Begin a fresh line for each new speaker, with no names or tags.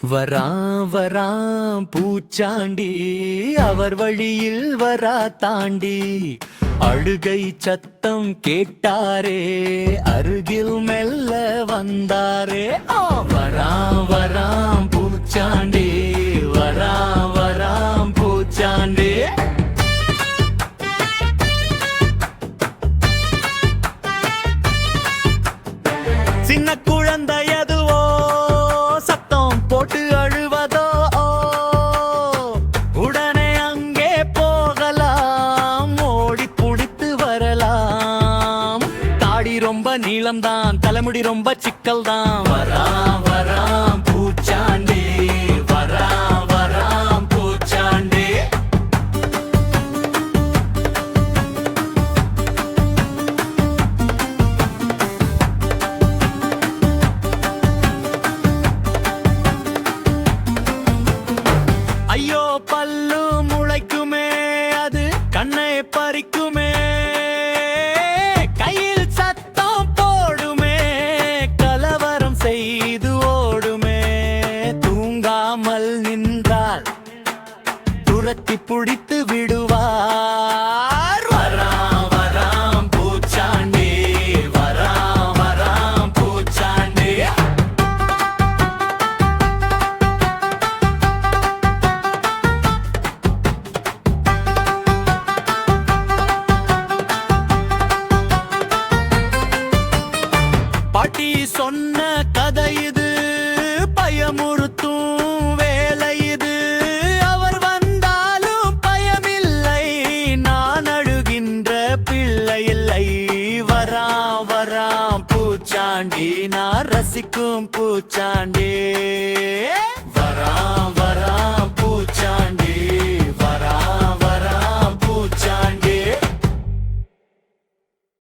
வராம் பூச்சாண்டி அவர் வழியில் வரா தாண்டி அழுகை சத்தம் கேட்டாரே அருகில் மெல்ல வந்தாரே வராம் பூச்சாண்டி வராம் பூச்சாண்டி சின்ன குழந்தையதுவோ சத்தம் போட்டு அழுவதோ உடனே அங்கே போகலாம் ஓடி புடித்து வரலாம். தாடி ரொம்ப நீளம்தான் தலைமுடி ரொம்ப சிக்கல் தான். வராம் பூச்சாண்டி வராம் பூச்சாண்டி. ஐயோ பல்லு முளைக்குமே அது கண்ணை பறிக்குமே கையில் சத்தம் போடுமே கலவரம் செய்து ஓடுமே. தூங்காமல் நின்றால் துரத்தி புடித்து விடுவார். வராம் பூச்சாண்டி வராம் பூச்சாண்டி. பாட்டி சொன்ன கதை இது பயமுறுத்தும் வேலை இது. அவர் வந்தாலும் பயமில்லை நான் அழுகின்ற பிள்ளை இல்லை. வராம் பூச்சாண்டி நான் ரசிக்கும் பூச்சாண்டி.